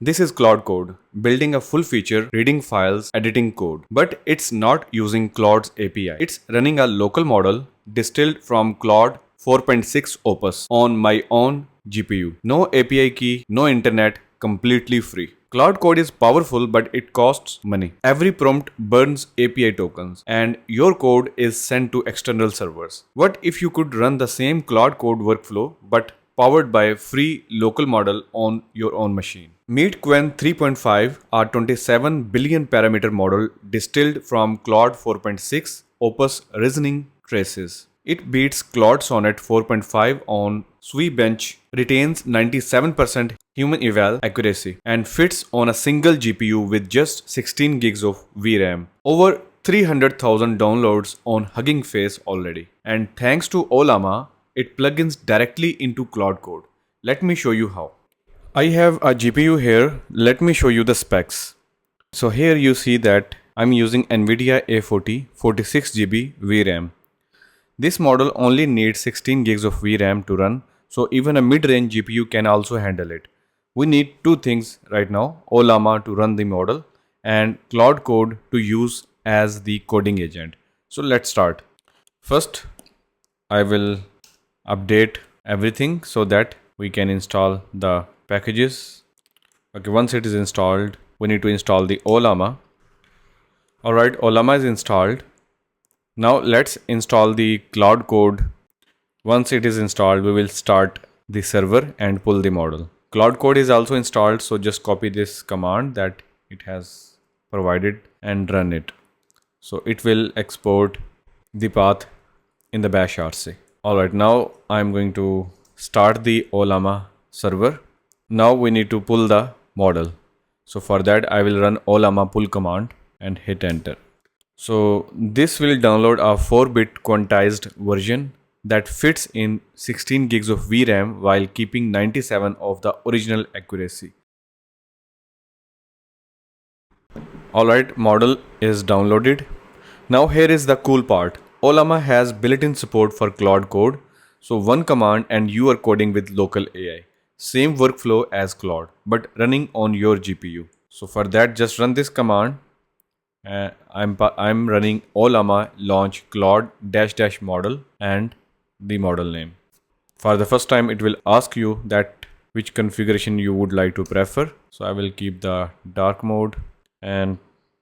This is Claude Code, building a full feature, reading files, editing code. But it's not using Claude's API. It's running a local model distilled from Claude 4.6 Opus on my own GPU. No API key, no internet, completely free. Claude Code is powerful, but it costs money. Every prompt burns API tokens, and your code is sent to external servers. What if you could run the same Claude Code workflow, but powered by a free local model on your own machine? Meet Qwen 3.5, our 27 billion parameter model distilled from Claude 4.6 Opus reasoning traces. It beats Claude Sonnet 4.5 on SWE-bench, retains 97% HumanEval accuracy, and fits on a single GPU with just 16 gigs of VRAM. Over 300,000 downloads on Hugging Face already. And thanks to Ollama, it plugins directly into Claude Code. Let me show you how. I have a GPU here. Let me show you the specs. So here you see that I'm using NVIDIA A40 46GB VRAM. This model only needs 16 gigs of VRAM to run, so even a mid-range GPU can also handle it. We need two things right now: Ollama to run the model and Claude Code to use as the coding agent. So let's start. First, I will update everything so that we can install the packages. Okay, once it is installed, we need to install the Ollama. Alright, Ollama is installed. Now let's install the Claude Code. Once it is installed, we will start the server and pull the model. Claude Code is also installed, so just copy this command that it has provided and run it. So it will export the path in the bash RC. Alright, now I'm going to start the Ollama server. Now we need to pull the model. So for that I will run Ollama pull command and hit enter. So this will download a 4-bit quantized version that fits in 16 gigs of VRAM while keeping 97 of the original accuracy. Alright, model is downloaded. Now here is the cool part. Ollama has built-in support for Claude Code. So one command and you are coding with local AI. Same workflow as Claude, but running on your GPU. So for that, just run this command. I'm running Ollama launch Claude -- model and the model name. For the first time, it will ask you that which configuration you would like to prefer. So I will keep the dark mode and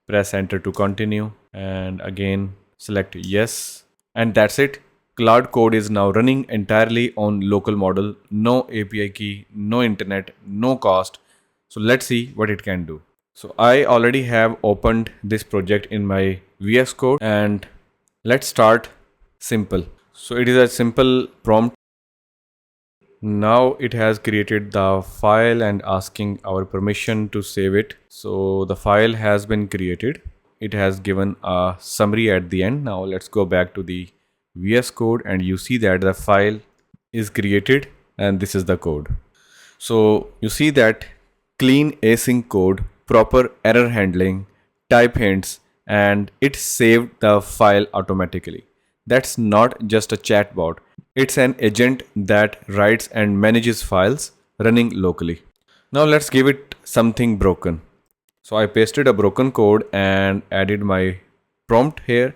press enter to continue, and again select yes, and that's it. Claude Code is now running entirely on local model, no API key, no internet, no cost. So let's see what it can do. So I already have opened this project in my VS Code, and let's start simple. So it is a simple prompt. Now it has created the file and asking our permission to save it. So the file has been created. It has given a summary at the end. Now let's go back to the VS Code, and you see that the file is created and this is the code. So you see that clean async code, proper error handling, type hints, and it saved the file automatically. That's not just a chatbot. It's an agent that writes and manages files running locally. Now let's give it something broken. So I pasted a broken code and added my prompt here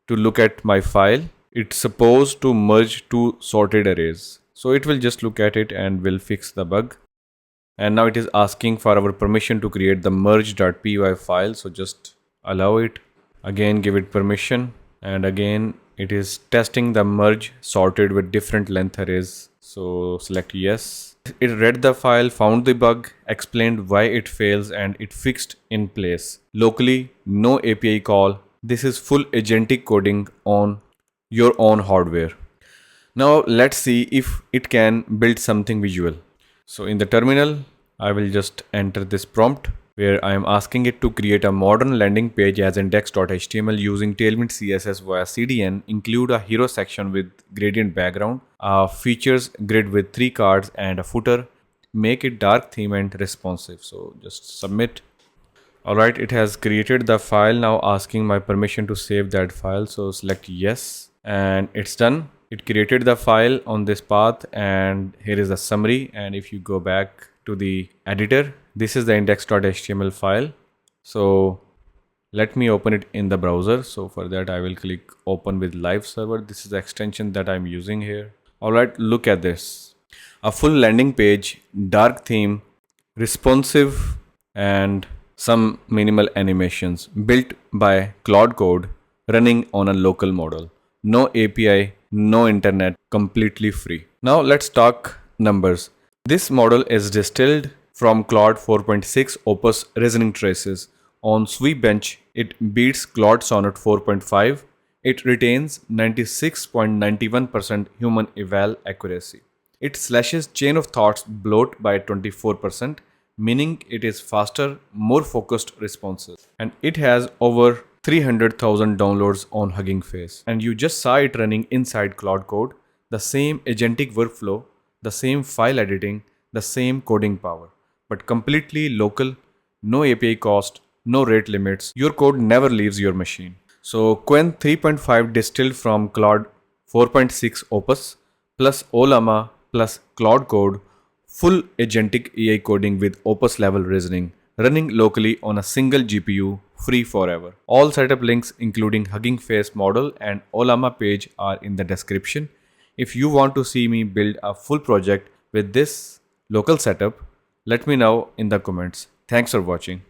to look at my file. It's supposed to merge two sorted arrays. So it will just look at it and will fix the bug. And now it is asking for our permission to create the merge.py file. So just allow it. Again, give it permission. And again, it is testing the merge sorted with different length arrays. So select yes. It read the file, found the bug, explained why it fails, and it fixed in place. Locally, no API call. This is full agentic coding on your own hardware. Now let's see if it can build something visual. So in the terminal, I will just enter this prompt where I am asking it to create a modern landing page as index.html using Tailwind CSS via CDN, include a hero section with gradient background, a features grid with 3 cards and a footer, make it dark theme and responsive. So just submit. Alright, it has created the file, now asking my permission to save that file. So select yes, and it's done. It created the file on this path, and here is the summary. And if you go back to the editor, this is the index.html file. So let me open it in the browser. So for that I will click open with live server. This is the extension that I'm using here. Alright, look at this. A full landing page, dark theme, responsive, and some minimal animations built by Claude Code, running on a local model. No API, no internet, completely free. Now let's talk numbers. This model is distilled from Claude 4.6 Opus reasoning traces. On SWE-bench, it beats Claude Sonnet 4.5. It retains 96.91% HumanEval accuracy. It slashes chain of thoughts bloat by 24%, meaning it is faster, more focused responses. And it has over 300,000 downloads on Hugging Face. And you just saw it running inside Claude Code, the same agentic workflow, the same file editing, the same coding power, but completely local, no API cost, no rate limits. Your code never leaves your machine. So Qwen 3.5 distilled from Claude 4.6 Opus plus Ollama plus Claude Code, full agentic AI coding with Opus level reasoning, running locally on a single GPU, free forever. All setup links including Hugging Face model and Ollama page are in the description. If you want to see me build a full project with this local setup, let me know in the comments. Thanks for watching.